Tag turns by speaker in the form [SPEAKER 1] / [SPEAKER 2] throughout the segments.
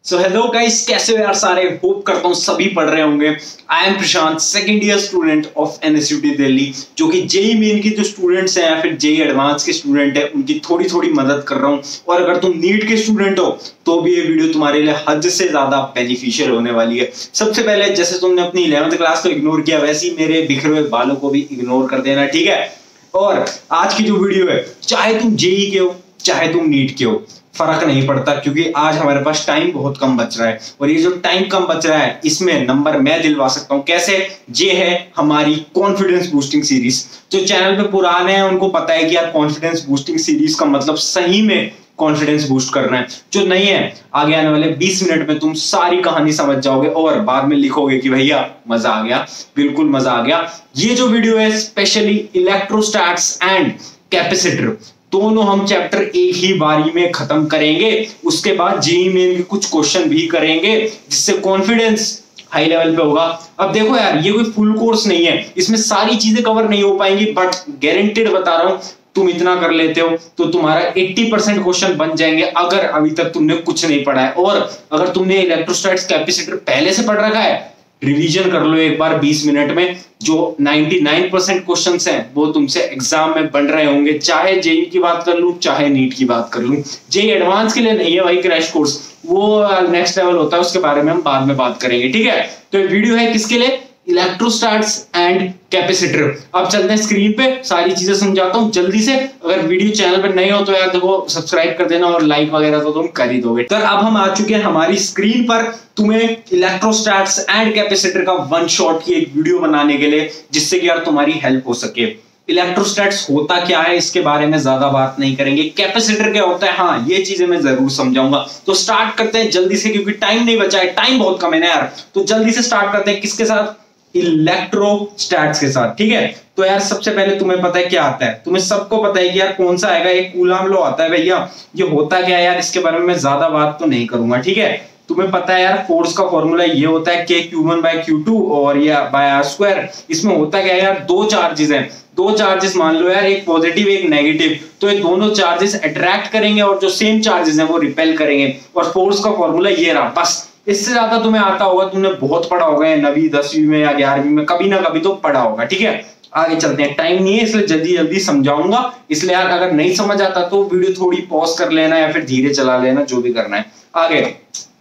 [SPEAKER 1] So hello guys, कैसे हो यार सारे। होप करता हूँ सभी पढ़ रहे होंगे। I am Prashant, second year student of NSUT Delhi, जो कि जेई मेन की जो स्टूडेंट्स हैं या फिर जेई एडवांस के स्टूडेंट हैं उनकी थोड़ी थोड़ी मदद कर रहा हूँ। और अगर तुम नीट के स्टूडेंट हो तो भी ये वीडियो तुम्हारे लिए हद से ज्यादा बेनिफिशियल होने वाली है। सबसे पहले जैसे तुमने अपनी 11th क्लास को इग्नोर किया, वैसे ही मेरे बिखरे हुए बालों को भी इग्नोर कर देना, ठीक है। और आज की जो वीडियो है, चाहे तुम जेई के हो चाहे तुम नीट के हो, फर्क नहीं पड़ता, क्योंकि आज हमारे पास टाइम बहुत कम बच रहा है। और ये जो टाइम कम बच रहा है इसमें नंबर मैं दिलवा सकता हूं। कैसे? ये है हमारी कॉन्फिडेंस बूस्टिंग सीरीज। जो चैनल पे पुराने हैं उनको पता है कि यार कॉन्फिडेंस बूस्टिंग सीरीज का मतलब सही में कॉन्फिडेंस बूस्ट करना है। जो नहीं है, आगे आने वाले 20 मिनट में तुम सारी कहानी समझ जाओगे और बाद में लिखोगे कि भैया मजा आ गया। बिल्कुल मजा आ गया। ये जो वीडियो है स्पेशली इलेक्ट्रोस्टैट्स एंड कैपेसिटर, दोनों हम चैप्टर एक ही बारी में खत्म करेंगे। उसके बाद जेईई मेन के कुछ क्वेश्चन भी करेंगे, जिससे कॉन्फिडेंस हाई लेवल पे होगा। अब देखो यार, ये कोई फुल कोर्स नहीं है, इसमें सारी चीजें कवर नहीं हो पाएंगी, बट गारंटेड बता रहा हूं, तुम इतना कर लेते हो तो तुम्हारा 80% क्वेश्चन बन जाएंगे, अगर अभी तक तुमने कुछ नहीं पढ़ा है। और अगर तुमने इलेक्ट्रोस्टैट्स कैपेसिटर पहले से पढ़ रखा है, रिवीजन कर लो एक बार 20 मिनट में। जो 99% क्वेश्चंस हैं वो तुमसे एग्जाम में बन रहे होंगे, चाहे जेईई की बात कर लूं चाहे नीट की बात कर लूं। जेईई एडवांस के लिए नहीं है भाई क्रैश कोर्स, वो नेक्स्ट लेवल होता है, उसके बारे में हम बाद में बात करेंगे, ठीक है। तो ये वीडियो है किसके लिए? इलेक्ट्रोस्टैट्स एंड कैपेसिटर। अब चलते हैं स्क्रीन पे, सारी चीजें समझाता हूं जल्दी से। अगर वीडियो चैनल पर नहीं हो तो यार देखो सब्सक्राइब कर देना, और लाइक वगैरह तो तुम कर ही दोगे। तो अब हम आ चुके हैं हमारी स्क्रीन पर तुम्हें इलेक्ट्रोस्टैट्स एंड कैपेसिटर का वन शॉट की एक वीडियो बनाने के लिए, जिससे कि यार तुम्हारी हेल्प हो सके। इलेक्ट्रोस्टैट्स होता क्या है इसके बारे में ज्यादा बात नहीं करेंगे। कैपेसिटर क्या होता है, हाँ ये चीजें मैं जरूर समझाऊंगा। तो स्टार्ट करते हैं जल्दी से, क्योंकि टाइम नहीं बचा है, टाइम बहुत कम है ना यार। तो जल्दी से स्टार्ट करते हैं किसके साथ? इलेक्ट्रोस्टैट्स के साथ, ठीक है। तो यार सबसे पहले तुम्हें पता है क्या आता है? तुम्हें सबको पता है कि यार कौन सा आएगा, एक कूलम लॉ आता है भैया। ये होता क्या है यार, इसके बारे में मैं ज्यादा बात तो नहीं करूंगा, ठीक है। तुम्हें पता है यार फोर्स का फॉर्मूला ये होता है K⁴ और ये R²। इसमें होता क्या है यार, दो चार्जेस हैं, दो चार्जेस मान लो यार, एक पॉजिटिव एक नेगेटिव। तो ये दोनों चार्जेस अट्रैक्ट करेंगे और जो सेम चार्जेस हैं वो रिपेल करेंगे। और फोर्स का फॉर्मूला ये रहा, बस। इससे ज्यादा तुम्हें आता होगा, तुमने बहुत पढ़ा होगा 9वीं 10वीं में या 11वीं में, कभी ना कभी तो पढ़ा होगा, ठीक है। आगे चलते हैं, टाइम नहीं है इसलिए जल्दी जल्दी समझाऊंगा। इसलिए यार अगर नहीं समझ आता तो वीडियो थोड़ी पॉज कर लेना या फिर धीरे चला लेना, जो भी करना है। आगे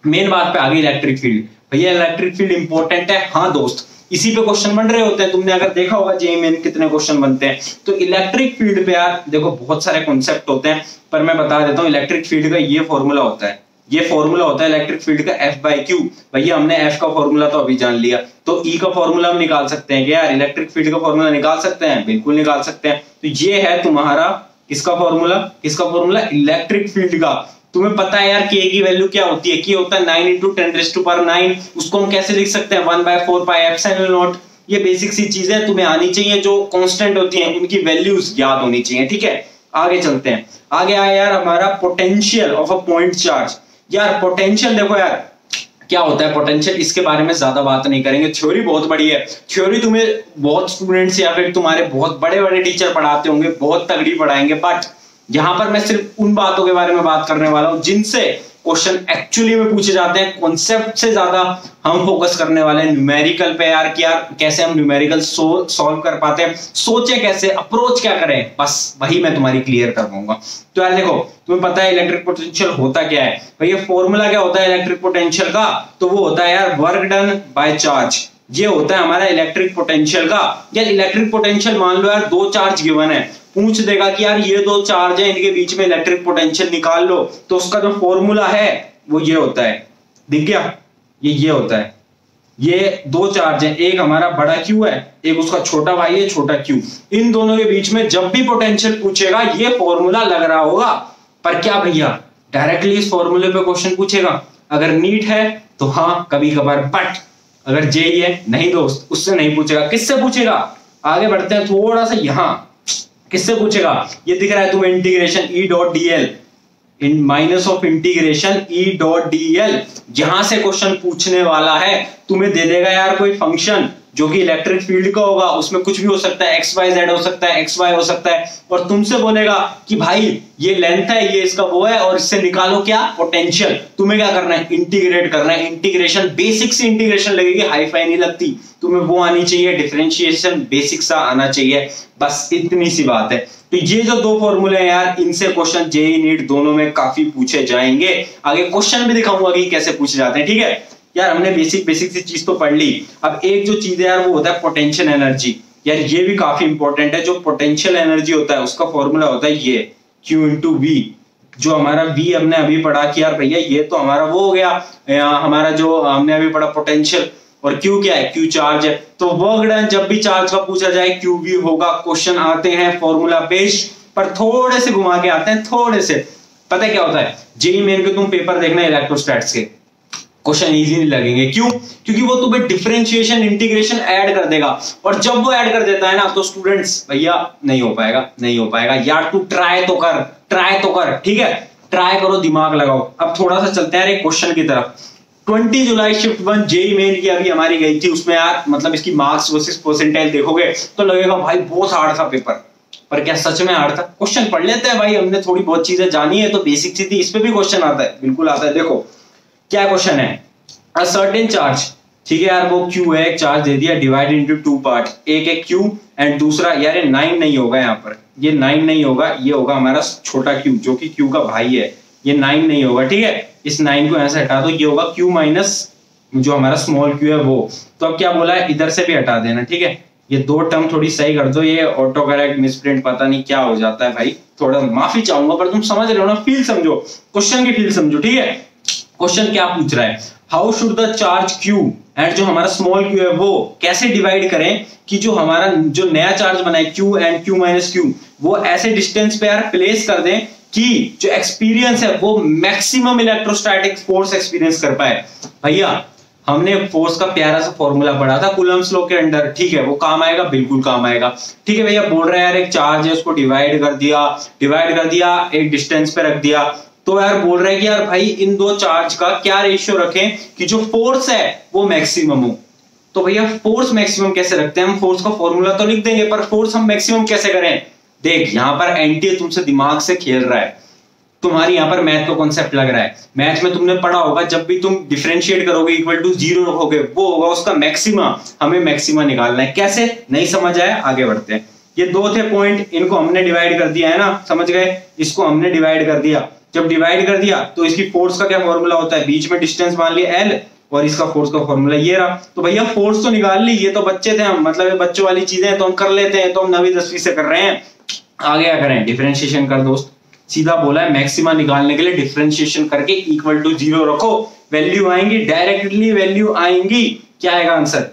[SPEAKER 1] मेन बात पे आगे, इलेक्ट्रिक फील्ड। भैया इलेक्ट्रिक फील्ड इंपॉर्टेंट है, हाँ दोस्त, इसी पे क्वेश्चन बन रहे होते हैं। तुमने अगर देखा होगा जेईई में कितने क्वेश्चन बनते हैं। तो इलेक्ट्रिक फील्ड पे यार देखो बहुत सारे कॉन्सेप्ट होते हैं, पर मैं बता देता हूँ। इलेक्ट्रिक फील्ड का ये फॉर्मूला होता है, ये फॉर्मूला होता है इलेक्ट्रिक फील्ड का F/Q। भैया हमने F का फॉर्मूला तो अभी जान लिया, तो E का फॉर्मूला हम निकाल सकते हैं क्या यार? इलेक्ट्रिक फील्ड का फॉर्मूला निकाल सकते हैं, बिल्कुल निकाल सकते हैं। तो ये है तुम्हारा किसका फॉर्मूला? किसका फॉर्मूला? इलेक्ट्रिक फील्ड का। तुम्हें पता है यार K की वैल्यू क्या होती है? K होता है 9 × 10⁹। उसको हम कैसे लिख सकते हैं? 1/4πε0। ये बेसिक सी चीजें तुम्हें आनी चाहिए, जो कांस्टेंट होती हैं उनकी वैल्यूज याद होनी चाहिए, ठीक है। आगे चलते हैं, आगे आया यार हमारा potential of a point charge. यार पोटेंशियल देखो यार क्या होता है पोटेंशियल, इसके बारे में ज्यादा बात नहीं करेंगे। थ्योरी बहुत बड़ी है, थ्योरी तुम्हें बहुत स्टूडेंट्स या फिर तुम्हारे बहुत बड़े बड़े टीचर पढ़ाते होंगे, बहुत तगड़ी पढ़ाएंगे। बट यहां पर मैं सिर्फ उन बातों के बारे में बात करने वाला हूं जिनसे क्वेश्चन एक्चुअली में पूछे जाते हैं। कॉन्सेप्ट से ज्यादा हम फोकस करने वाले हैं न्यूमेरिकल पे यार, कि यार कैसे हम न्यूमेरिकल सॉल्व कर पाते हैं, सोचे कैसे, अप्रोच क्या करें, बस वही मैं तुम्हारी क्लियर कर पाऊंगा। तो यार देखो, तुम्हें पता है इलेक्ट्रिक पोटेंशियल होता क्या है? भैया फॉर्मूला क्या होता है इलेक्ट्रिक पोटेंशियल का? तो वो होता है यार वर्क डन बाय चार्ज। ये होता है हमारा इलेक्ट्रिक पोटेंशियल का। यार इलेक्ट्रिक पोटेंशियल मान लो यार दो चार्ज गिवन है, पूछ देगा कि यार ये दो चार्ज है, इनके बीच में इलेक्ट्रिक पोटेंशियल निकाल लो। तो उसका जो फॉर्मूला है वो ये होता है, दिख गया? ये होता है, ये दो चार्ज है, एक हमारा बड़ा Q है, एक उसका छोटा भाई है छोटा Q। इन दोनों के बीच में जब भी पोटेंशियल पूछेगा ये फॉर्मूला लग रहा होगा। पर क्या भैया डायरेक्टली इस फॉर्मूले पे क्वेश्चन पूछेगा? अगर नीट है तो हाँ कभी कभार, बट अगर जेईई है नहीं दोस्त, उससे नहीं पूछेगा। किससे पूछेगा? आगे बढ़ते हैं थोड़ा सा, यहां किससे पूछेगा? ये दिख रहा है तुम्हें, integration E.dl, in minus of integration E.dl। यहां से क्वेश्चन पूछने वाला है। तुम्हें दे देगा यार कोई फंक्शन, जो कि इलेक्ट्रिक फील्ड का होगा, उसमें कुछ भी हो सकता है, एक्स वाई जेड हो सकता है, एक्स वाई हो सकता है, और तुमसे बोलेगा कि भाई ये लेंथ है, ये इसका वो है, और इससे निकालो क्या पोटेंशियल। तुम्हें क्या करना है, इंटीग्रेट करना है। इंटीग्रेशन बेसिक से इंटीग्रेशन लगेगी, हाई फाई नहीं लगती, तुम्हें वो आनी चाहिए, डिफरेंशिएशन बेसिक सा आना चाहिए, बस इतनी सी बात है। तो ये जो दो फॉर्मूले हैं यार, इनसे क्वेश्चन जेईई नीट दोनों में काफी पूछे जाएंगे। आगे क्वेश्चन भी दिखाऊंगा कि कैसे पूछे जाते हैं, ठीक है यार। हमने बेसिक सी चीज तो पढ़ ली। अब एक जो चीज है यार वो होता है पोटेंशियल एनर्जी। यार ये भी काफी इंपॉर्टेंट है। जो पोटेंशियल एनर्जी होता है उसका फॉर्मूला होता है ये Q इंटू वी। जो हमारा V हमने अभी पढ़ा कि यार भैया ये तो हमारा वो हो गया, हमारा जो हमने अभी पढ़ा पोटेंशियल, और Q क्या है, Q चार्ज है। तो वर्क डन जब भी चार्ज का पूछा जाए QV होगा। क्वेश्चन आते हैं फॉर्मूला बेस्ड, पर थोड़े से घुमा के आते हैं, थोड़े से। पता है क्या होता है, जेईई मेन के तुम पेपर देखना इलेक्ट्रोस्टैट्स के, क्वेश्चन इजी नहीं लगेंगे। क्यों? क्योंकि वो तुम्हें डिफरेंशिएशन इंटीग्रेशन ऐड कर देगा, और जब वो ऐड कर देता है ना तो स्टूडेंट्स भैया नहीं हो पाएगा, नहीं हो पाएगा यार। तू ट्राई तो कर, ट्राई तो कर, ठीक है, ट्राई करो, दिमाग लगाओ। अब थोड़ा सा चलते हैं एक क्वेश्चन की तरफ। 20 जुलाई शिफ्ट 1 जेईई मेन की अभी हमारी गई थी, उसमें यार मतलब इसकी मार्क्स वर्सेस परसेंटाइल देखोगे तो लगेगा भाई बहुत हार्ड था पेपर, पर क्या सच में हार्ड था? क्वेश्चन पढ़ लेते हैं भाई, हमने थोड़ी बहुत चीजें जानी है तो बेसिक सी थी, इस पे भी क्वेश्चन आता है, बिल्कुल आता है। देखो क्या क्वेश्चन है, अ सर्टेन चार्ज, ठीक है यार, वो Q है, एक चार्ज दे दिया, डिवाइड इनटू टू पार्ट, एक है Q एंड दूसरा, यार ये 9 नहीं होगा यहाँ पर, ये 9 नहीं होगा, ये होगा हमारा छोटा Q जो कि Q का भाई है, ये 9 नहीं होगा, ठीक है। इस 9 को यहाँ से हटा दो, ये होगा Q माइनस जो हमारा स्मॉल Q है वो। तो अब क्या बोला है, इधर से भी हटा देना, ठीक है। ये दो टर्म थोड़ी सही कर दो, ये ऑटो करेक्ट मिसप्रिंट पता नहीं क्या हो जाता है भाई, थोड़ा माफी चाहूंगा, पर तुम समझ रहे हो ना, फील समझो, क्वेश्चन की फील समझो, ठीक है। क्वेश्चन क्या पूछ रहा है, how should the charge Q and जो हमारा स्मॉल Q है वो कैसे डिवाइड करें कि जो हमारा जो नया चार्ज बना है Q and Q minus Q वो ऐसे डिस्टेंस पे यार प्लेस कर दें कि जो एक्सपीरियंस है वो मैक्सिमम इलेक्ट्रोस्टैटिक फोर्स एक्सपीरियंस कर पाए। भैया हमने फोर्स का प्यारा सा फॉर्मूला पढ़ा था कूलम्ब्स लॉ के अंडर, ठीक है, वो काम आएगा, बिल्कुल काम आएगा, ठीक है। भैया बोल रहे हैं यार एक चार्ज है, उसको डिवाइड कर दिया, एक डिस्टेंस पे रख दिया, तो यार बोल रहे हैं कि यार भाई इन दो चार्ज का क्या रेशियो रखें कि जो फोर्स है वो मैक्सिमम हो। तो भैया फोर्स मैक्सिमम कैसे रखते हैं, हम फोर्स का फॉर्मूला तो लिख देंगे, पर फोर्स हम मैक्सिमम कैसे करें। देख यहाँ पर एंटी तुमसे दिमाग से खेल रहा है, तुम्हारी यहाँ पर मैथ का कॉन्सेप्ट लग रहा है। मैथ में तुमने पढ़ा होगा, जब भी तुम डिफरेंशिएट करोगे इक्वल टू 0 रखोगे, वो होगा उसका मैक्सिमा, हमें मैक्सिमा निकालना है। कैसे, नहीं समझ आया, आगे बढ़ते हैं। ये दो थे पॉइंट, इनको हमने डिवाइड कर दिया है ना, समझ गए, इसको हमने डिवाइड कर दिया। जब डिवाइड कर दिया तो इसकी फोर्स का क्या फॉर्मूला होता है, बीच में डिस्टेंस मान लिया L, और इसका फोर्स का फॉर्मूला ये रहा। तो भैया फोर्स तो निकाल ली, ये तो बच्चे थे हम, मतलब ये बच्चों वाली चीजें तो हम कर लेते हैं, तो हम 9वीं 10वीं से कर रहे हैं। आगे क्या करें, डिफरेंशिएशन कर दोस्त, सीधा बोला है मैक्सिमा निकालने के लिए डिफरेंशिएशन करके इक्वल टू 0 रखो, वैल्यू आएंगी, डायरेक्टली वैल्यू आएंगी, क्या आएगा आंसर,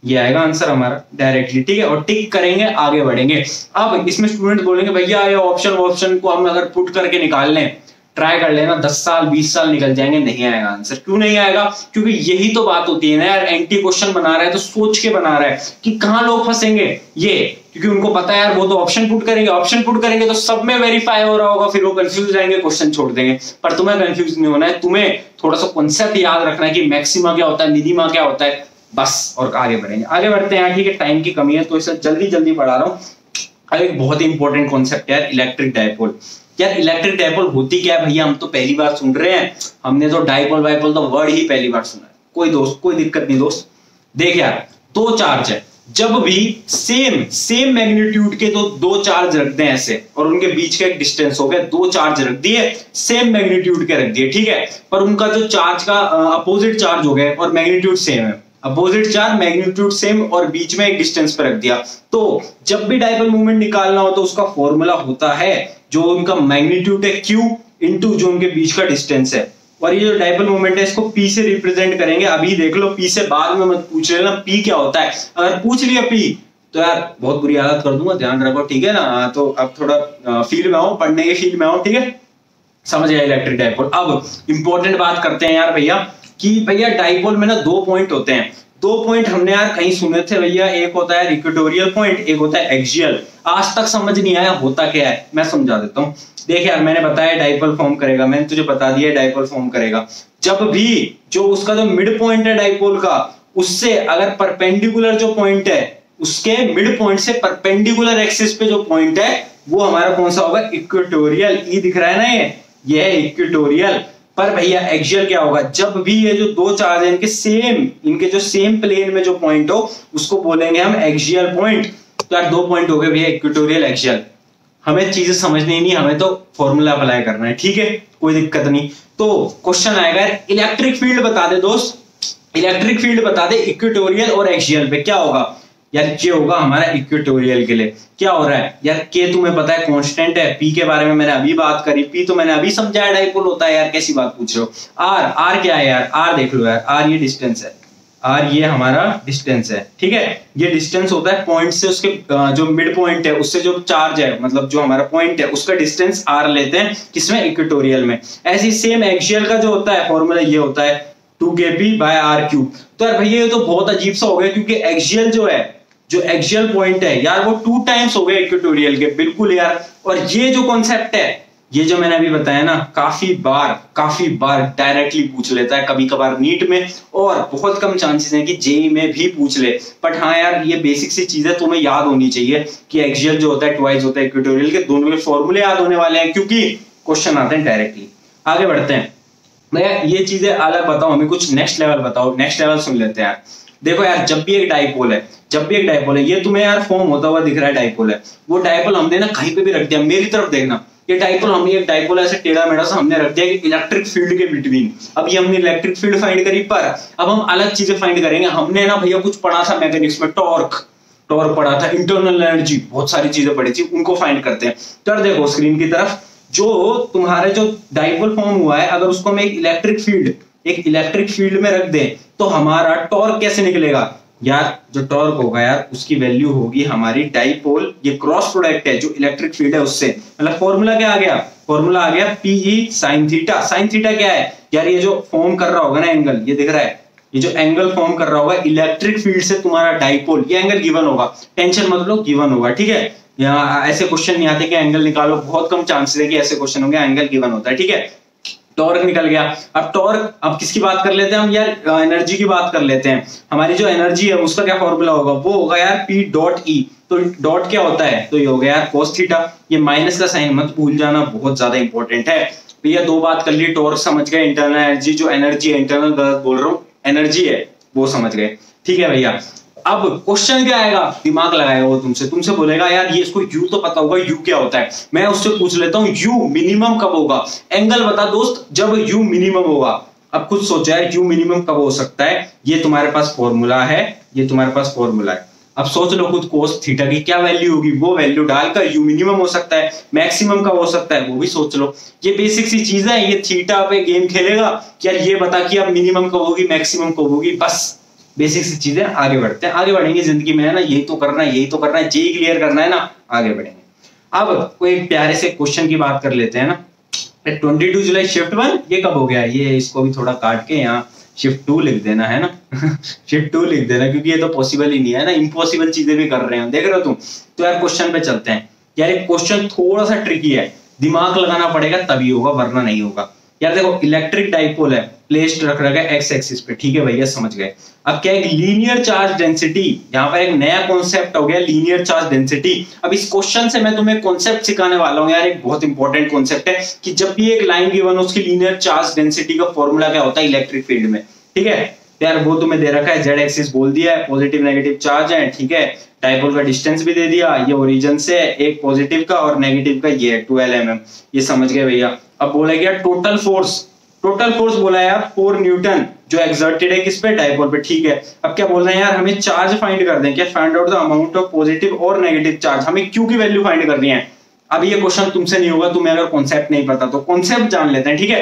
[SPEAKER 1] ये आएगा आंसर हमारा डायरेक्टली, ठीक है। और टिक करेंगे, आगे बढ़ेंगे। अब इसमें स्टूडेंट बोलेंगे भैया ये ऑप्शन को हम अगर पुट करके निकाल लें, ट्राई कर लेना, 10 साल 20 साल निकल जाएंगे, नहीं आएगा आंसर। क्यों नहीं आएगा, क्योंकि यही तो बात होती है ना यार, एंटी क्वेश्चन बना रहा है तो सोच के बना रहा है कि कहां लोग फंसेंगे, ये क्योंकि उनको पता है यार वो तो ऑप्शन पुट करेंगे तो सब में वेरीफाई हो रहा होगा, फिर वो कंफ्यूज जाएंगे, क्वेश्चन छोड़ देंगे। पर तुम्हें कंफ्यूज नहीं होना है, तुम्हें थोड़ा सा कॉन्सेप्ट याद रखना है कि मैक्सिमा क्या होता है, मिनिमा क्या होता है, बस, और आगे बढ़ेंगे। आगे बढ़ते हैं, ठीक है, टाइम की कमी है तो इसे जल्दी पढ़ा रहा हूँ। एक बहुत ही इंपॉर्टेंट कॉन्सेप्ट है इलेक्ट्रिक डायपोल। यार इलेक्ट्रिक डायपोल होती क्या है भैया, हम तो पहली बार सुन रहे हैं, हमने तो डायपोल वाइपोल तो वर्ड ही पहली बार सुना है। कोई दिक्कत नहीं दोस्त। देख यार, दो चार्ज है, जब भी सेम मैग्नीट्यूड के तो दो चार्ज रख दें ऐसे, और उनके बीच का एक डिस्टेंस हो गया, दो चार्ज रख दिए, सेम मैग्नीट्यूड के रख दिए, ठीक है, पर उनका जो चार्ज का अपोजिट चार्ज हो गए और मैग्नीट्यूड सेम है, अपोजिट चार्ज मैग्नीट्यूड सेम और बीच में एक डिस्टेंस पे रख दिया। तो जब भी डायपोल मूवमेंट निकालना हो तो उसका फॉर्मूला होता है जो उनका मैग्नीट्यूड है Q इंटू जो उनके बीच का डिस्टेंस है, और ये जो डायपोल मूवमेंट है इसको P से रिप्रेजेंट करेंगे। अभी देख लो, P से बाद में मत पूछ लेना P क्या होता है, अगर पूछ लिया P तो यार बहुत बुरी हालत कर दूंगा, ध्यान रखो, ठीक है ना। तो अब थोड़ा फील्ड में आओ, पढ़ने के फील्ड में आओ, ठीक है, समझ गया इलेक्ट्रिक डायपोल। अब इंपॉर्टेंट बात करते हैं यार भैया कि भैया डायपोल में ना दो पॉइंट होते हैं, दो पॉइंट हमने यार कहीं सुने थे भैया, एक होता है इक्वेटोरियल पॉइंट, एक होता है एक्सियल। आज तक समझ नहीं आया होता क्या है, मैं समझा देता हूँ। देख यार, मैंने बताया डायपोल फॉर्म करेगा, मैंने तुझे बता दिया डायपोल फॉर्म करेगा जब भी जो उसका जो मिड पॉइंट है डायपोल का उससे अगर परपेंडिकुलर जो पॉइंट है उसके मिड पॉइंट से परपेंडिकुलर एक्सिस पे जो पॉइंट है वो हमारा कौन सा होगा, इक्वेटोरियल। ई दिख रहा है ना, ये है इक्वेटोरियल। पर भैया एक्सियल क्या होगा, जब भी ये जो दो चार्ज है इनके जो सेम प्लेन में जो पॉइंट हो उसको बोलेंगे हम एक्सियल पॉइंट। तो यार दो पॉइंट हो गए भैया, इक्वेटोरियल एक्सियल। हमें चीजें समझनी नहीं, हमें तो फॉर्मूला अप्लाई करना है, ठीक है, कोई दिक्कत नहीं। तो क्वेश्चन आएगा इलेक्ट्रिक फील्ड बता दे दोस्त, इलेक्ट्रिक फील्ड बता दे इक्वेटोरियल और एक्सियल पे क्या होगा। यार ये होगा हमारा इक्वेटोरियल के लिए। क्या हो रहा है यार, के तुम्हें पता है कांस्टेंट है, पी के बारे में मैंने अभी बात करी, पी तो मैंने अभी समझाया डाइपोल होता है यार, कैसी बात पूछ रहे हो। आर, आर क्या है यार, आर देख लो यार, आर ये डिस्टेंस है, आर ये हमारा डिस्टेंस है, ठीक है। ये डिस्टेंस होता है पॉइंट से उसके जो मिड पॉइंट है उससे जो चार्ज है, मतलब जो हमारा पॉइंट है उसका डिस्टेंस आर लेते हैं, किसमें, इक्वेटोरियल में। ऐसे सेम एक्सियल का जो होता है फॉर्मूला ये होता है 2kp/r³। तो यार भैया ये तो बहुत अजीब सा हो गया, क्योंकि एक्सियल जो है, जो एक्सियल पॉइंट है यार वो 2 टाइम्स हो गए इक्वेटोरियल के, बिल्कुल यार। और ये जो कॉन्सेप्ट है, ये जो मैंने अभी बताया ना, काफी बार डायरेक्टली पूछ लेता है, कभी कभार नीट में, और बहुत कम चांसेस हैं कि जेई में भी पूछ ले। बट हाँ यार ये बेसिक सी चीजें तुम्हें याद होनी चाहिए कि एक्सियल जो होता है ट्वाइस होता है इक्वेटोरियल के, दोनों के फॉर्मूले याद होने वाले हैं, क्योंकि क्वेश्चन आते हैं डायरेक्टली। आगे बढ़ते हैं भैया, ये चीजें अलग बताओ, हमें कुछ नेक्स्ट लेवल बताओ, नेक्स्ट लेवल सुन लेते हैं यार। देखो यार, जब भी एक डाइपोल है, ये तुम्हें यार फॉर्म होता हुआ दिख रहा है डाइपोल है, वो डाइपोल हमने ना कहीं पे भी रख दिया, मेरी तरफ देखना, ये डाइपोल हमने एक डाइपोल ऐसे टेढ़ा मेढ़ा सा हमने रख दिया इलेक्ट्रिक फील्ड के बिटवीन। अब ये हमने इलेक्ट्रिक फील्ड फाइंड करी, पर अब हम अलग चीजें फाइंड करेंगे। हमने ना भैया कुछ पढ़ा था मैकेनिक्स में, टॉर्क पढ़ा था, इंटरनल एनर्जी, बहुत सारी चीजें पढ़ी थी, उनको फाइंड करते हैं। तो देखो स्क्रीन की तरफ, जो तुम्हारे जो डाइपोल फॉर्म हुआ है, अगर उसको हम एक इलेक्ट्रिक फील्ड में रख दें तो हमारा टॉर्क कैसे निकलेगा यार। जो टॉर्क होगा यार उसकी वैल्यू होगी हमारी डाइपोल, ये क्रॉस प्रोडक्ट है जो इलेक्ट्रिक फील्ड है उससे, मतलब फॉर्मूला क्या आ गया, फॉर्मूला आ गया PE sine theta. Sine theta क्या है यार, ये जो फॉर्म कर रहा होगा ना एंगल, ये दिख रहा है, ये जो एंगल फॉर्म कर रहा होगा इलेक्ट्रिक फील्ड से तुम्हारा डाइपोल, ये एंगल गिवन होगा, टेंशन मत लो, गिवन होगा, ठीक है। यहाँ ऐसे क्वेश्चन नहीं आते कि एंगल निकालो, बहुत कम चांसेस है कि ऐसे क्वेश्चन होंगे, एंगल गिवन होता है, ठीक है। टॉर्क निकल गया। अब टॉर्क, अब किसकी बात कर लेते हैं हम यार, एनर्जी की बात कर लेते हैं। हमारी जो एनर्जी है उसका क्या फॉर्मूला होगा, वो होगा यार पी डॉट ई। तो डॉट क्या होता है, तो ये हो गया यार cos थीटा, ये माइनस का साइन मत भूल जाना, बहुत ज्यादा इंपॉर्टेंट है भैया। दो बात कर ली, टॉर्क समझ गए, इंटरनल एनर्जी, जो एनर्जी है, इंटरनल गलत बोल रहा हूँ, एनर्जी है वो समझ गए, ठीक है भैया। अब क्वेश्चन क्या आएगा, दिमाग लगाएगा वो तुमसे बोलेगा यार ये इसको यू तो पता होगा, यू क्या होता है। मैं उससे पूछ लेता हूँ यू मिनिमम कब होगा, एंगल बता दोस्त जब यू मिनिमम होगा। अब खुद सोचा है यू मिनिमम कब हो सकता है, ये तुम्हारे पास फॉर्मूला है, ये तुम्हारे पास फॉर्मूला है। अब सोच लो खुद cos थीटा की क्या वैल्यू होगी, वो वैल्यू डालकर यू मिनिमम हो सकता है, मैक्सिमम कब हो सकता है वो भी सोच लो। ये बेसिक सी चीज है, ये थीटा पे गेम खेलेगा कि यार ये बता कि अब मिनिमम कब होगी, मैक्सिमम कब होगी, बस बेसिक सी चीजें। आगे बढ़ते हैं, आगे बढ़ेंगे जिंदगी में, है ना, यही तो करना है, जेई क्लियर करना है ना, आगे बढ़ेंगे। अब कोई एक प्यारे से क्वेश्चन की बात कर लेते हैं ना, 22 जुलाई शिफ्ट 1 ये कब हो गया, ये इसको भी थोड़ा काट के यहाँ शिफ्ट 2 लिख देना, है ना शिफ्ट 2 लिख देना, क्योंकि ये तो पॉसिबल ही नहीं है ना, इम्पॉसिबल चीजें भी कर रहे हैं, देख रहे हो तुम। तो यार क्वेश्चन पे चलते हैं यार, एक क्वेश्चन थोड़ा सा ट्रिकी है, दिमाग लगाना पड़ेगा तभी होगा वरना नहीं होगा। यार देखो इलेक्ट्रिक डाइपोल है, प्लेस्ड रख रखा है एक्स एक्सिस पे, ठीक है भैया समझ गए। अब क्या एक लीनियर चार्ज डेंसिटी, यहाँ पर एक नया कॉन्सेप्ट हो गया लीनियर चार्ज डेंसिटी। अब इस क्वेश्चन से मैं तुम्हें कॉन्सेप्ट सिखाने वाला हूँ यार, एक बहुत इंपॉर्टेंट कॉन्सेप्ट है कि जब भी एक लाइन गिवन हो उसकी लीनियर चार्ज डेंसिटी का फॉर्मूला क्या होता है इलेक्ट्रिक फील्ड में, ठीक है यार। वो तुम्हें दे रखा है, जेड एक्सिस बोल दिया है, पॉजिटिव नेगेटिव चार्ज है, ठीक है। डाइपोल का डिस्टेंस भी दे दिया, ये ओरिजिन से एक पॉजिटिव का और नेगेटिव का ये 12 mm, ये समझ गए भैया। अब बोला गया टोटल फोर्स बोला यार 4 न्यूटन जो एक्सर्टेड है किस पे, डाइपोल पे, ठीक है। अब क्या बोल रहे हैं यार, हमें चार्ज फाइंड कर दें, क्या find out the amount of positive और नेगेटिव चार्ज, हमें क्यू की वैल्यू फाइंड करनी है। अब ये क्वेश्चन तुमसे नहीं होगा, तुम्हें अगर कॉन्सेप्ट नहीं पता तो कॉन्सेप्ट जान लेते हैं, ठीक है,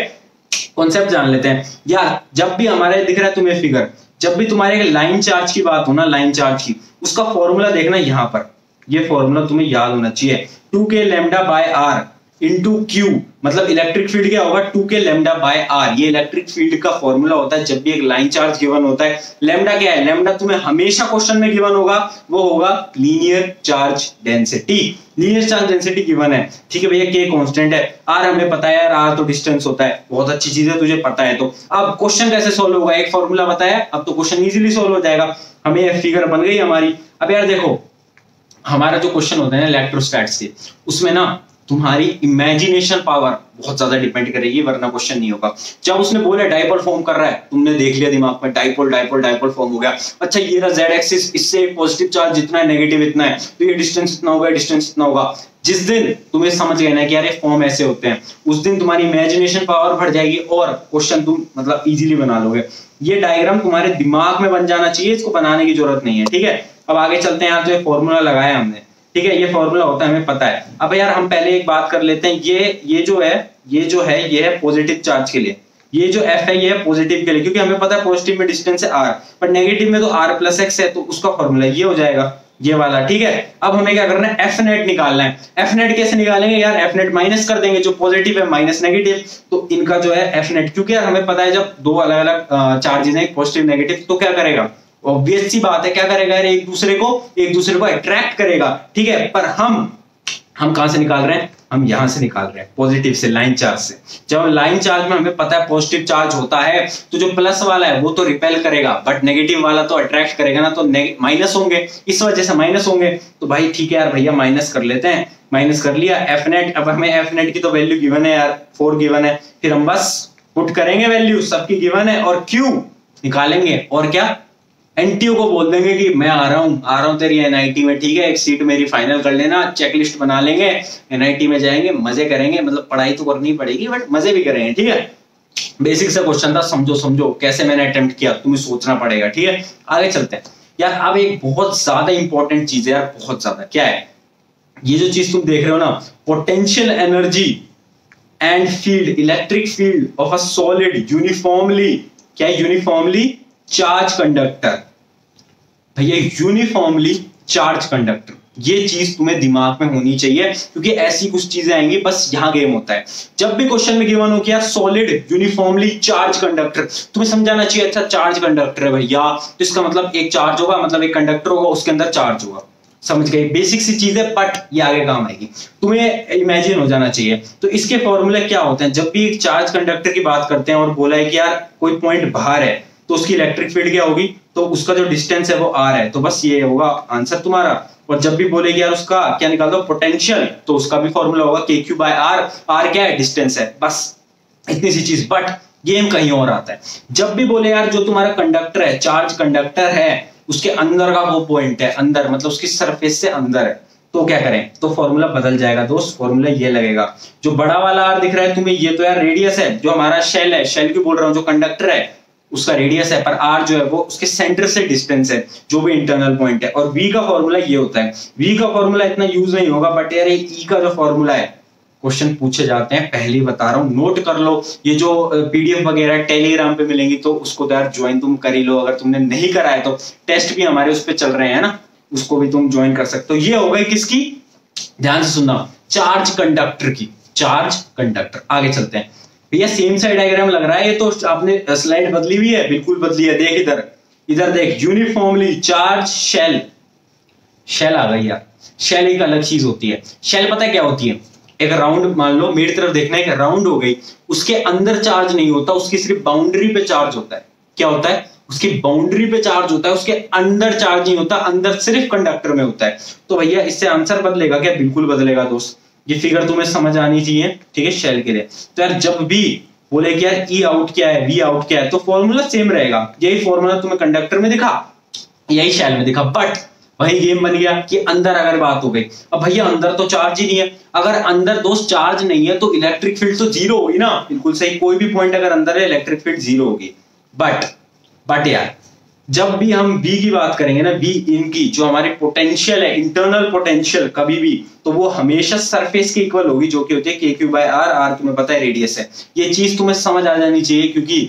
[SPEAKER 1] कॉन्सेप्ट जान लेते हैं यार। जब भी हमारे दिख रहा है तुम्हें फिगर, जब भी तुम्हारे लाइन चार्ज की बात हो ना, लाइन चार्ज की, उसका फॉर्मूला देखना यहाँ पर, ये फॉर्मूला तुम्हें याद होना चाहिए, 2k lambda by R. Into Q, मतलब इलेक्ट्रिक फील्ड क्या होगा 2k लैम्डा बाय आर। ये इलेक्ट्रिक फील्ड का फॉर्मूला होता है जब भी एक लाइन चार्ज गिवन होता है। लैम्डा क्या है, लैम्डा तुम्हें हमेशा क्वेश्चन में गिवन होगा, वो होगा linear charge density. Linear charge density given है, ठीक है भैया, के कांस्टेंट है, आर हमें पता है यार, आर तो डिस्टेंस होता है, बहुत अच्छी चीज है, तुझे पता है। तो अब क्वेश्चन कैसे सोल्व होगा, एक फॉर्मूला बताया, अब तो क्वेश्चन इजीली सोल्व हो जाएगा। हमें ये फिगर बन गई हमारी। अब यार देखो, हमारा जो क्वेश्चन होता है ना इलेक्ट्रोस्टैट्स के, उसमें ना तुम्हारी इमेजिनेशन पावर बहुत ज्यादा डिपेंड करेगी, वरना क्वेश्चन नहीं होगा। जब उसने बोला डाइपोल फॉर्म कर रहा है, तुमने देख लिया दिमाग में, डाइपोल डाइपोल डाइपोल फॉर्म हो गया। अच्छा ये रहा जेड एक्सिस, इससे पॉजिटिव चार्ज जितना है नेगेटिव इतना है, तो ये डिस्टेंस इतना होगा, डिस्टेंस इतना होगा। जिस दिन तुम्हें समझ गए ना कि यार ये फॉर्म ऐसे होते हैं, उस दिन तुम्हारी इमेजिनेशन पावर बढ़ जाएगी और क्वेश्चन तुम मतलब इजीली बना लोगे। ये डायग्राम तुम्हारे दिमाग में बन जाना चाहिए, इसको बनाने की जरूरत नहीं है, ठीक है। अब आगे चलते हैं यार, जो फॉर्मूला लगाया हमने, ठीक है, ये फॉर्मूला होता है, हमें पता है। अब यार हम पहले एक बात कर लेते हैं, ये जो है ये है पॉजिटिव चार्ज के लिए, ये जो F है ये है पॉजिटिव के लिए, क्योंकि हमें पता है पॉजिटिव में डिस्टेंस है R, पर नेगेटिव में तो R प्लस एक्स है, तो उसका फॉर्मूला ये हो जाएगा, ये वाला, ठीक है। अब हमें क्या करना है, F नेट निकालना है। F नेट कैसे निकालेंगे यार, F नेट माइनस कर देंगे, जो पॉजिटिव है माइनस नेगेटिव, तो इनका जो है F नेट, क्योंकि यार हमें पता है जब दो अलग अलग चार्जेस हैं, पॉजिटिव नेगेटिव, तो क्या करेगा, ऑब्वियस सी बात है, क्या करेगा यार, एक दूसरे को अट्रैक्ट करेगा, ठीक है। पर हम कहां से निकाल रहे हैं, हम यहां से निकाल रहे हैं, पॉजिटिव से, लाइन चार्ज से। जब लाइन चार्ज में हमें पता है पॉजिटिव चार्ज होता है, तो जो प्लस वाला है वो तो रिपेल करेगा, बट नेगेटिव वाला तो अट्रैक्ट करेगा ना, तो माइनस होंगे, इस वजह से माइनस होंगे। तो भाई ठीक है यार भैया, माइनस कर लेते हैं, माइनस कर लिया। एफ नेट, अब हमें एफ नेट की तो वैल्यू गिवन है यार, 4 गिवन है, फिर हम बस पुट करेंगे वैल्यू, सबकी गिवन है, और क्यू निकालेंगे, और क्या, एनटीओ को बोल देंगे कि मैं आ रहा हूं तेरी एनआईटी में, ठीक है, एक सीट मेरी फाइनल कर लेना, चेकलिस्ट बना लेंगे, एनआईटी में जाएंगे, मजे करेंगे, मतलब पढ़ाई तो करनी पड़ेगी बट मजे भी करेंगे, ठीक है। बेसिक सा क्वेश्चन था, समझो कैसे मैंने अटेम्प्ट किया, तुम्हें सोचना पड़ेगा, ठीक है। आगे चलते हैं यार। अब एक बहुत ज्यादा इंपॉर्टेंट चीज है यार, बहुत ज्यादा, क्या है ये जो चीज तुम देख रहे हो ना, potential energy and field, electric field of a solid uniformly, क्या है, यूनिफॉर्मली चार्ज कंडक्टर। भैया यूनिफॉर्मली चार्ज कंडक्टर, ये चीज तुम्हें दिमाग में होनी चाहिए, क्योंकि ऐसी कुछ चीजें आएंगी, बस यहां गेम होता है। जब भी क्वेश्चन में गिवन हो कि यार सॉलिड यूनिफॉर्मली चार्ज कंडक्टर, तुम्हें समझाना चाहिए अच्छा चार्ज कंडक्टर है भैया, तो इसका मतलब एक चार्ज होगा, मतलब एक कंडक्टर होगा, उसके अंदर चार्ज होगा, समझ गए, बेसिक सी चीज है, बट ये आगे काम आएगी, तुम्हें इमेजिन हो जाना चाहिए। तो इसके फॉर्मूले क्या होते हैं, जब भी एक चार्ज कंडक्टर की बात करते हैं और बोला है कि यार कोई पॉइंट बाहर है, तो उसकी इलेक्ट्रिक फील्ड क्या होगी, तो उसका जो डिस्टेंस है वो r है, तो बस ये होगा आंसर तुम्हारा। और जब भी बोलेगी यार उसका क्या निकाल दो, पोटेंशियल, तो उसका भी फॉर्मूला होगा kq बाय r, r क्या है, डिस्टेंस है, बस इतनी सी चीज। बट गेम कहीं और आता है, जब भी बोले यार जो तुम्हारा कंडक्टर है, चार्ज कंडक्टर है, उसके अंदर का वो पॉइंट है, अंदर मतलब उसकी सरफेस से अंदर है, तो क्या करें, तो फॉर्मूला बदल जाएगा दोस्त, फॉर्मूला ये लगेगा, जो बड़ा वाला r दिख रहा है तुम्हें, ये तो यार रेडियस है, जो हमारा शेल है, शेल क्यों बोल रहा हूँ, जो कंडक्टर है उसका रेडियस है, पर r जो है वो उसके सेंटर से डिस्टेंस है, जो भी इंटरनल पॉइंट है। और v का फॉर्मूला ये होता है, v का फॉर्मूला इतना यूज नहीं होगा, बट यार ये e का जो फॉर्मूला है, क्वेश्चन पूछे जाते हैं, पहले बता रहा हूँ, नोट कर लो। ये जो पीडीएफ वगैरह टेलीग्राम पे मिलेंगी, तो उसको तो यार ज्वाइन तुम कर ही लो, अगर तुमने नहीं करा है तो टेस्ट भी हमारे उस पर चल रहे हैं ना, उसको भी तुम ज्वाइन कर सकते हो। ये हो गई किसकी, ध्यान से सुनना, चार्ज कंडक्टर की, चार्ज कंडक्टर। आगे चलते हैं भैया, सेम साइड डायग्राम लग रहा है, ये तो आपने स्लाइड बदली हुई है, बिल्कुल बदली है, देख इधर देख, यूनिफॉर्मली चार्ज शेल, शेल आ गई यार, शेल एक अलग चीज होती है। शेल पता है क्या होती है, एक राउंड, मान लो मेरी तरफ देखना है, राउंड हो गई, उसके अंदर चार्ज नहीं होता, उसकी सिर्फ बाउंड्री पे चार्ज होता है। क्या होता है, उसकी बाउंड्री पे चार्ज होता है, उसके अंदर चार्ज नहीं होता, अंदर सिर्फ कंडक्टर में होता है। तो भैया इससे आंसर बदलेगा क्या, बिल्कुल बदलेगा दोस्त, ये फिगर तुम्हें समझ आनी चाहिए, ठीक है, शेल के लिए। तो यार जब भी बोले कि यार ई आउट क्या है, वी आउट क्या है, तो फॉर्मूला सेम रहेगा, यही फॉर्मूला तुम्हें कंडक्टर में दिखा, यही शेल में दिखा, बट वही गेम बन गया कि अंदर अगर बात हो गई, अब भैया अंदर तो चार्ज ही नहीं है, अगर अंदर दोस्त चार्ज नहीं है तो इलेक्ट्रिक फील्ड तो जीरो होगी ना, बिल्कुल सही, कोई भी पॉइंट अगर अंदर है इलेक्ट्रिक फील्ड जीरो होगी। बट यार जब भी हम V की बात करेंगे ना, V इनकी जो हमारी पोटेंशियल है, इंटरनल पोटेंशियल, कभी भी तो वो हमेशा सरफेस के इक्वल होगी, जो कि होती है kq बाय r, r तुम्हें पता है रेडियस है। ये चीज तुम्हें समझ आ जानी चाहिए, क्योंकि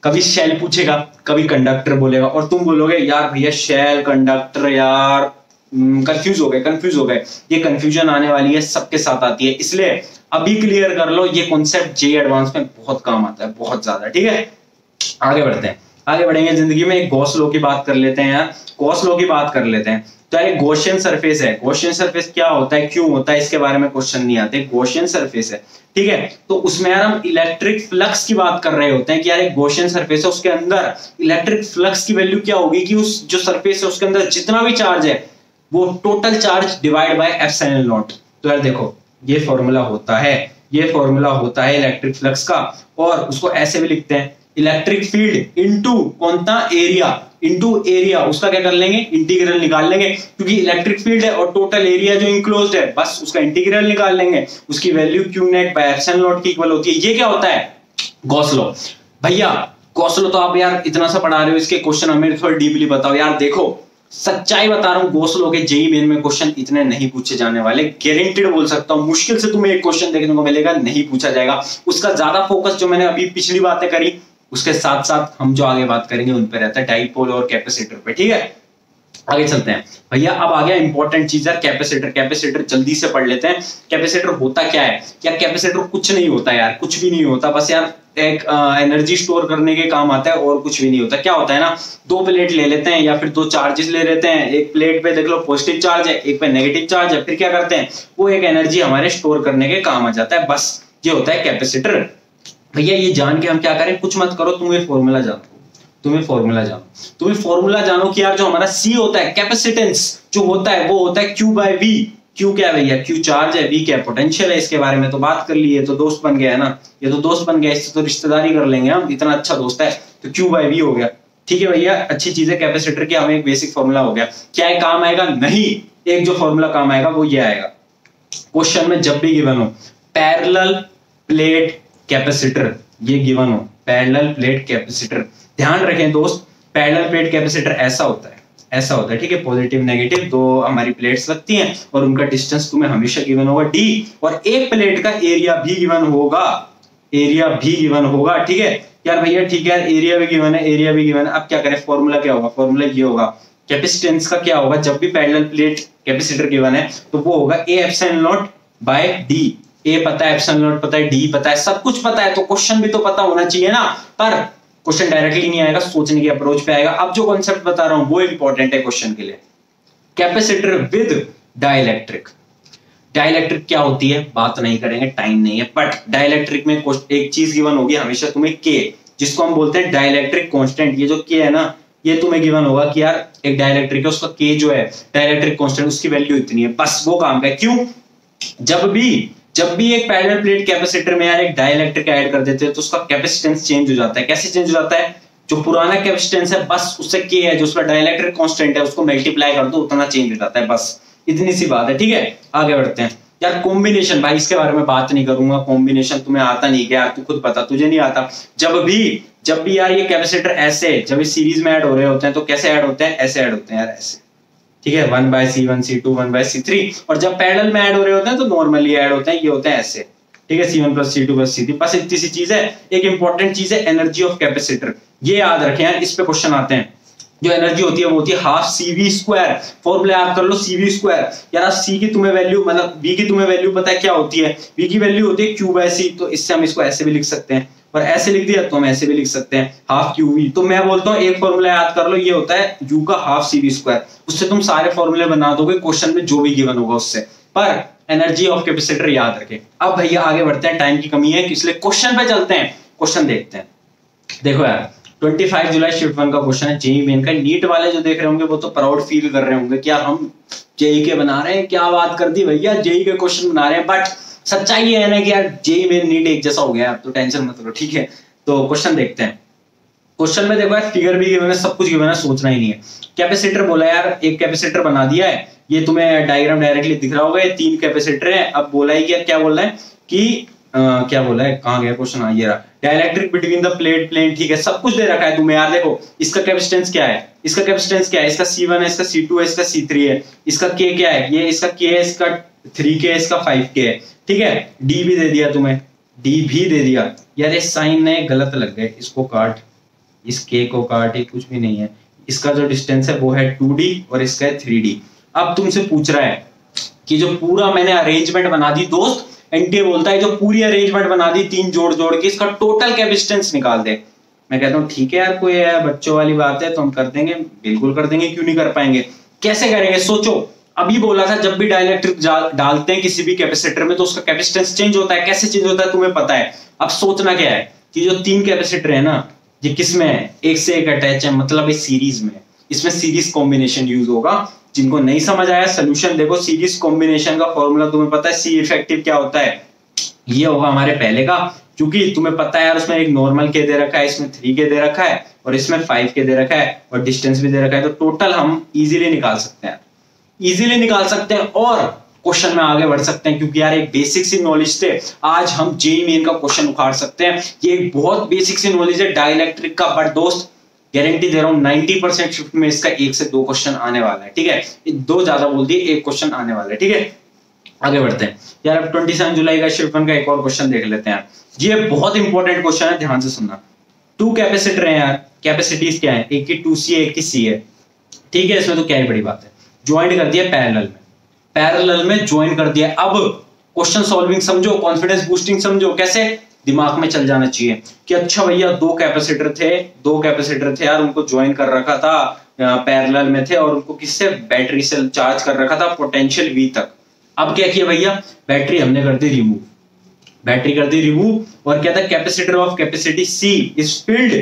[SPEAKER 1] कभी शेल पूछेगा, कभी कंडक्टर बोलेगा, और तुम बोलोगे यार भैया शेल कंडक्टर यार कंफ्यूज हो गए। ये कंफ्यूजन आने वाली है, सबके साथ आती है, इसलिए अभी क्लियर कर लो, ये कॉन्सेप्ट जेईई एडवांस में बहुत काम आता है, बहुत ज्यादा। ठीक है, आगे बढ़ते हैं, आगे बढ़ेंगे जिंदगी में। एक गॉस लॉ की बात कर लेते हैं यार, गॉस लॉ की बात कर लेते हैं। तो यार गॉसियन सरफेस है, गॉसियन सरफेस क्या होता है, क्यों होता है, इसके बारे में क्वेश्चन नहीं आते। गॉसियन सरफेस है, ठीक है, तो उसमें यार हम इलेक्ट्रिक फ्लक्स की बात कर रहे होते हैं कि यार एक गॉसियन सरफेस है, उसके अंदर इलेक्ट्रिक फ्लक्स की वैल्यू क्या होगी कि उस जो सरफेस है उसके अंदर जितना भी चार्ज है वो total charge divide by epsilon not. तो यार देखो ये फॉर्मूला होता है, ये फॉर्मूला होता है इलेक्ट्रिक फ्लक्स का, और उसको ऐसे भी लिखते हैं इलेक्ट्रिक फील्ड इनटू कौनता एरिया, इनटू एरिया, उसका क्या कर लेंगे, इंटीग्रल निकाल लेंगे, क्योंकि इलेक्ट्रिक फील्ड है और टोटल एरिया जो इंक्लोज्ड है बस उसका इंटीग्रल निकाल लेंगे, उसकी value Q net by epsilon not की इक्वल होती है। ये क्या होता है, गॉस लॉ। भैया गॉस लॉ तो आप यार इतना सा पढ़ा रहे हो, इसके क्वेश्चन हमें थोड़ा डीपली बताओ यार। देखो सच्चाई बता रहा हूं, गॉस लॉ के जेईई मेन में क्वेश्चन इतने नहीं पूछे जाने वाले, गारंटेड बोल सकता हूं। मुश्किल से तुम्हें एक क्वेश्चन देखने को मिलेगा नहीं पूछा जाएगा, उसका ज्यादा फोकस जो मैंने अभी पिछली बातें करी उसके साथ साथ हम जो आगे बात करेंगे उन पे रहता है, डाइपोल और कैपेसिटर पे। ठीक है, आगे चलते हैं भैया। अब आ गया इंपॉर्टेंट चीज है कैपेसिटर। कैपेसिटर जल्दी से पढ़ लेते हैं। कैपेसिटर होता क्या है यार, कैपेसिटर कुछ नहीं होता यार, कुछ भी नहीं होता, बस यार एक एनर्जी स्टोर करने के काम आता है और कुछ भी नहीं होता। क्या होता है ना, दो प्लेट ले लेते हैं या फिर दो चार्जेस ले लेते हैं, एक प्लेट पे देख लो पॉजिटिव चार्ज है, एक पे नेगेटिव चार्ज है, फिर क्या करते हैं वो एक एनर्जी हमारे स्टोर करने के काम आ जाता है, बस ये होता है कैपेसिटर। भैया ये जान के हम क्या करें, कुछ मत करो, तुम्हें फॉर्मूला जानो, तुम्हें फॉर्मूला जानो, तुम्हें फॉर्मूला जानो कि यार जो हमारा सी होता है कैपेसिटेंस जो होता है वो होता है क्यू बाय वी। क्यू क्या है भैया, क्यू चार्ज है, वी क्या पोटेंशियल है, इसके बारे में तो बात कर ली है, तो दोस्त बन गया है ना, ये तो दोस्त बन गया, इससे तो रिश्तेदारी कर लेंगे हम, इतना अच्छा दोस्त है, तो क्यू बाय वी हो गया। ठीक है भैया, अच्छी चीज है कैपेसिटर की, हमें एक बेसिक फॉर्मूला हो गया। क्या है काम आएगा, नहीं, एक जो फॉर्मूला काम आएगा वो ये आएगा क्वेश्चन में जब भी गिवन हो, पैरेलल प्लेट कैपेसिटर, ये गिवन हो पैरेलल प्लेट कैपेसिटर। ध्यान रखें दोस्त, पैरेलल प्लेट कैपेसिटर ऐसा होता है, ऐसा होता है, ठीक है, पॉजिटिव नेगेटिव दो हमारी प्लेट्स लगती हैं और उनका डिस्टेंस तुम्हें हमेशा गिवन होगा d, और एक प्लेट का एरिया भी गिवन होगा, एरिया भी गिवन होगा। ठीक है यार भैया, ठीक है, एरिया भी गिवन है, एरिया भी गिवन है। अब क्या करें, फॉर्मूला क्या होगा, फॉर्मूला ये होगा कैपेसिटेंस का, क्या होगा जब भी पैरेलल प्लेट कैपेसिटर गिवन है तो वो होगा a epsilon naught by d। ए पता है, एप्सिलॉन नॉट पता है, डी पता है, सब कुछ पता है, तो क्वेश्चन भी तो पता होना चाहिए ना, पर क्वेश्चन डायरेक्टली नहीं आएगा, सोचने की अप्रोच पे आएगा। अब जो कॉन्सेप्ट बता रहा हूं वो इंपॉर्टेंट है क्वेश्चन के लिए। कैपेसिटर विद डाइलेक्ट्रिक, डाइलेक्ट्रिक क्या होती है बात नहीं करेंगे, टाइम नहीं है, बट डाइलेक्ट्रिक में एक चीज गिवन होगी हमेशा तुम्हें के, जिसको हम बोलते हैं डाइलेक्ट्रिक कांस्टेंट। ये जो के है ना, ये तुम्हें गिवन होगा कि यार एक डाइलेक्ट्रिक है, उसका के जो है डाइलेक्ट्रिक कांस्टेंट, उसकी वैल्यू इतनी है, बस वो काम का। क्यों, जब भी एक पैरेलल प्लेट कैपेसिटर में यार एक डाइलेक्ट्रिक ऐड कर देते हैं तो उसका कैपेसिटेंस चेंज हो जाता है। कैसे चेंज हो जाता है, जो पुराना कैपेसिटेंस है बस उससे के है, जो उसका डाइलेक्ट्रिक कांस्टेंट है उसको मल्टीप्लाई कर दो, उतना चेंज हो जाता है, बस इतनी सी बात है। ठीक है, आगे बढ़ते हैं यार। कॉम्बिनेशन, भाई इसके बारे में बात नहीं करूंगा, कॉम्बिनेशन तुम्हें आता नहीं क्या, तू खुद पता, तुझे नहीं आता। जब भी यार ये कैपेसिटर ऐसे जब ये सीरीज में ऐड हो रहे होते हैं तो कैसे ऐड होते हैं, ऐसे ऐड होते हैं यार, ऐसे। ठीक है, 1/C1 C2 1/C3, और जब पैरेलल में ऐड हो रहे होते हैं तो नॉर्मली ऐड होते हैं, ये होते हैं ऐसे। ठीक है, C1 + C2 + C3, बस इतनी सी चीज है। एक इंपॉर्टेंट चीज है एनर्जी ऑफ कैपेसिटर, ये याद रखें यार, इस पे क्वेश्चन आते हैं। जो एनर्जी होती है वो होती है ½ CV², फॉर्मूला याद कर लो CV²। यार C की तुम्हें वैल्यू, मतलब V की तुम्हें वैल्यू पता है क्या होती है, V की वैल्यू होती है Q/C, तो इससे हम इसको ऐसे भी लिख सकते हैं, और ऐसे लिख दिया तो हम ऐसे भी लिख सकते हैं ½ QV। तो मैं बोलता हूँ एक फॉर्मूला याद कर लो, ये होता है U का ½ CV², उससे तुम सारे फॉर्मूले बना दोगे क्वेश्चन में जो भी गिवन होगा उससे, पर एनर्जी ऑफ कैपेसिटर याद रखें। अब भैया आगे बढ़ते हैं, टाइम की कमी है इसलिए क्वेश्चन पे चलते हैं, क्वेश्चन देखते हैं। देखो यार 25 जुलाई शिफ्ट 1 का क्वेश्चन है, जेईई मेन का। नीट वाले जो देख रहे होंगे वो तो प्राउड फील कर रहे होंगे कि यार हम जेईई के बना रहे हैं, क्या बात कर दी भैया, जेईई के क्वेश्चन बना रहे हैं। बट सच्चाई ये है ना कि यार जेईई मेन नीट एक जैसा हो गया, आप तो टेंशन मत लो, ठीक है। तो क्वेश्चन देखते हैं। क्वेश्चन में देखो यार फिगर भी गिवन है, सब कुछ गिवन है, सोचना ही नहीं है। कैपेसिटर बोला यार, एक कैपेसिटर बना दिया है, ये तुम्हें डायग्राम डायरेक्टली दिख रहा होगा, ये 3 कैपेसिटर है। अब बोला है कि क्या बोल रहा है कि क्या बोला है, कहां गया क्वेश्चन, ये रहा, dielectric between the plate plane. ठीक है, सब कुछ दे रखा है तुम्हें यार। देखो इसका कैपेसिटेंस क्या है, इसका कैपेसिटेंस क्या है, इसका C1 है, इसका C2 है, इसका C3 है, इसका K क्या है, ये इसका K है, इसका 3K है, इसका 5K है। ठीक है, D भी दे दिया तुम्हें, D भी दे दिया यार। ये साइन ने गलत लग गए, इसको काट, इस K को काट, ये कुछ भी नहीं है। इसका जो डिस्टेंस है वो है 2D और इसका है 3D। अब तुमसे पूछ रहा है कि जो पूरा मैंने अरेंजमेंट बना दी दोस्त, एनटीए बोलता है जो पूरी अरेंजमेंट बना दी 3 जोड़ जोड़ के, इसका टोटल कैपेसिटेंस निकाल दे। मैं कहता हूँ ठीक है यार, कोई बच्चों वाली बात है तो हम कर देंगे, बिल्कुल कर देंगे, क्यों नहीं कर पाएंगे। कैसे करेंगे सोचो। अभी बोला था जब भी डाइलेक्ट्रिक डालते हैं किसी भी कैपेसिटर में तो उसका कैपेसिटेंस चेंज होता है। कैसे चेंज होता है तुम्हें पता है। अब सोचना क्या है कि जो 3 कैपेसिटर है ना, ये किस में है, एक से एक अटैच है, मतलब इस सीरीज में। इसमें सीरीज कॉम्बिनेशन यूज होगा। जिनको नहीं समझ आया सोल्यूशन देखो। सीरीज कॉम्बिनेशन का फॉर्मूला तुम्हें पता है, सी इफेक्टिव क्या होता है, ये होगा हमारे पहले का, क्योंकि तुम्हें पता है यार उसमें एक नॉर्मल के दे रखा है, इसमें 3 के दे रखा है और इसमें 5 के दे रखा है और डिस्टेंस भी दे रखा है, तो टोटल हम इजीली निकाल सकते हैं, इजीली निकाल सकते हैं और क्वेश्चन में आगे बढ़ सकते हैं, क्योंकि यार एक बेसिक सी नॉलेज थे। आज हम जेईई मेन का क्वेश्चन उखाड़ सकते हैं। ये एक बहुत बेसिक सी नॉलेज है डाइलेक्ट्रिक का, बट दोस्त गारंटी दे रहा हूं 90% शिफ्ट में इसका 1 से 2 क्वेश्चन आने वाला है, ठीक है। 2 ज्यादा बोल दिए, 1 क्वेश्चन आने वाला है, ठीक है। आगे बढ़ते हैं यार। अब 27 जुलाई का शिफ्ट 1 का एक और क्वेश्चन देख लेते हैं। ये बहुत इंपॉर्टेंट क्वेश्चन है, ध्यान से सुनना। 2 कैपेसिटर है यार, कैपेसिटीज क्या है, एक की 2C है एक की C है, ठीक है। इसमें तो क्या ही बड़ी बात है, ज्वाइंट कर दिया पैरेलल में, पैरेलल में ज्वाइन कर दिया। अब क्वेश्चन सॉल्विंग समझो, कॉन्फिडेंस बूस्टिंग समझो। कैसे, दिमाग में चल जाना चाहिए कि अच्छा भैया 2 कैपेसिटर थे यार, उनको ज्वाइन कर रखा था, पैरेलल में थे और उनको किससे, बैटरी से चार्ज कर रखा था पोटेंशियल V तक। अब क्या किया भैया, बैटरी हमने कर दी रिमूव, बैटरी कर दी रिमूव और क्या था, capacitor of capacity C is filled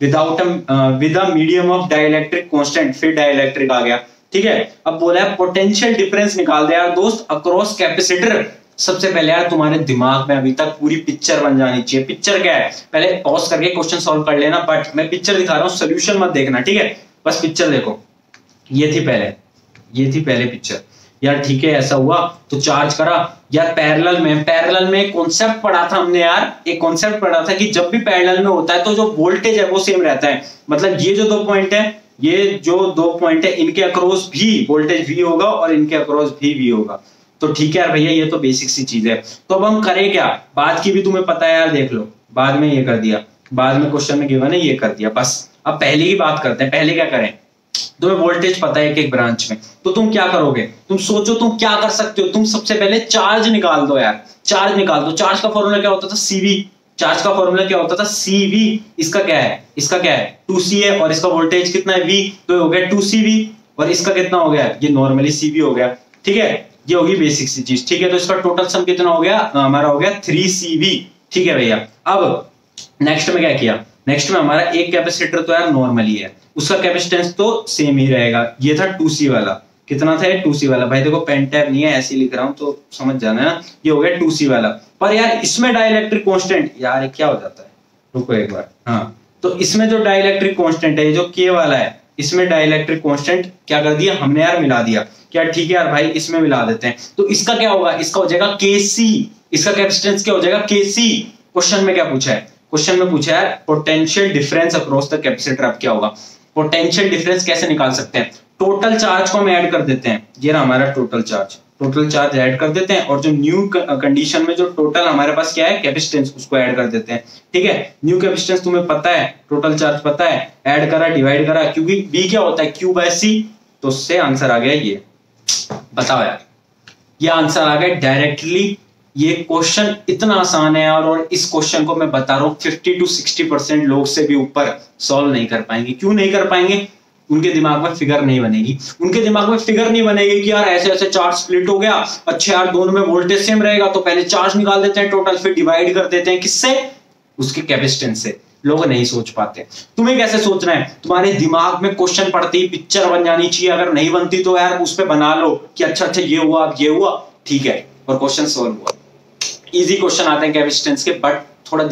[SPEAKER 1] with a medium of dielectric constant. फिर डाइलेक्ट्रिक आ गया, ठीक है। अब बोला है पोटेंशियल डिफरेंस निकाल दे यार दोस्त अक्रॉस कैपेसिटर। सबसे पहले यार तुम्हारे दिमाग में अभी तक पूरी पिक्चर बन जानी चाहिए। पिक्चर क्या है, पहले पॉज करके क्वेश्चन सॉल्व कर लेना, बट मैं पिक्चर दिखा रहा हूं, सॉल्यूशन मत देखना, ठीक है। बस पिक्चर देखो, ये थी पहले पिक्चर यार, ठीक है। ऐसा हुआ तो चार्ज करा यार पैरेलल में कॉन्सेप्ट पढ़ा था हमने यार, एक कॉन्सेप्ट पढ़ा था कि जब भी पैरेलल में होता है तो जो वोल्टेज है वो सेम रहता है। मतलब ये जो 2 पॉइंट है, इनके अक्रॉस भी वोल्टेज V होगा और इनके अक्रॉस भी V होगा। तो ठीक है यार भैया, ये तो बेसिक सी चीज है। तो अब हम करें क्या, बाद की भी तुम्हें पता है यार, देख लो बाद में ये कर दिया, बाद में क्वेश्चन में गिवन है ये कर दिया, बस अब पहले की बात करते हैं। पहले क्या करें, तुम्हें वोल्टेज पता है एक ब्रांच में, तो तुम क्या करोगे, तुम सोचो तुम क्या कर सकते हो। तुम सबसे पहले चार्ज निकाल दो यार, चार्ज निकाल दो। चार्ज का फॉर्मूला क्या होता था, CV। चार्ज का फॉर्मूला क्या होता था, CV। इसका क्या है 2C है और इसका वोल्टेज कितना है V, तो हो गया 2CV और इसका कितना हो गया, ये नॉर्मली CV हो गया, ठीक है। ये होगी बेसिक सी चीज, ठीक है। तो इसका टोटल सम कितना हो गया, हमारा हो गया 3CV, ठीक है भैया। अब नेक्स्ट में क्या किया, नेक्स्ट में हमारा एक कैपेसिटर तो यार नॉर्मली है, उसका कैपेसिटेंस तो सेम ही रहेगा। ये था 2C वाला, कितना था 2C वाला, भाई देखो पेन टैब नहीं है, ऐसे ही लिख रहा हूं तो समझ जाना है। ये हो गया 2C वाला, पर यार इसमें डाइलेक्ट्रिक कांस्टेंट यार क्या हो जाता है, रुको एक बार, हाँ। तो इसमें जो डाइलेक्ट्रिक कांस्टेंट है, जो K वाला है, इसमें डाइलेक्ट्रिक कांस्टेंट क्या कर दिया हमने यार, मिला दिया। क्या ठीक है यार भाई, इसमें मिला देते हैं। तो इसका क्या होगा, इसका हो जाएगा KC, इसका कैपेसिटेंस क्या हो जाएगा KC। क्वेश्चन में क्या पूछा है, क्वेश्चन में पूछा है potential difference across the capacitor. अब क्या होगा, पोटेंशियल डिफरेंस कैसे निकाल सकते हैं, टोटल चार्ज को हम ऐड कर देते हैं। ये रहा हमारा टोटल चार्ज ऐड कर देते हैं और जो न्यू कंडीशन में जो टोटल हमारे पास क्या है कैपेसिटेंस, उसको ऐड कर देते हैं, ठीक है। न्यू कैपेसिटेंस तुम्हें पता है, टोटल चार्ज पता है, ऐड करा डिवाइड करा, क्योंकि B क्या होता है Q/C, तो उससे आंसर आ गया ये। बताओ यार, ये आंसर आ गया डायरेक्टली। ये क्वेश्चन इतना आसान है और इस क्वेश्चन को मैं बता रहा हूं 50 to 60% लोग से भी ऊपर सॉल्व नहीं कर पाएंगे। क्यों नहीं कर पाएंगे, उनके दिमाग में फिगर नहीं बनेगी। उनके दिमाग में फिगर नहीं बनेगी कि यार ऐसे ऐसे चार्ज स्प्लिट हो गया, अच्छा यार दोनों में वोल्टेज सेम रहेगा तो पहले चार्ज निकाल देते हैं टोटल, फिर डिवाइड कर देते हैं किससे, उसके कैपेसिटेंस से। लोग नहीं सोच पाते। तुम्हें कैसे सोचना है, तुम्हारे दिमाग में क्वेश्चन पढ़ते ही पिक्चर बन जानी चाहिए। अगर नहीं बनती तो यार उस पे बना लो कि अच्छा ये हुआ, ठीक है, और क्वेश्चन सॉल्व हुआ। इजी क्वेश्चन आते हैं कैपेसिटेंस के, बट थोड़ा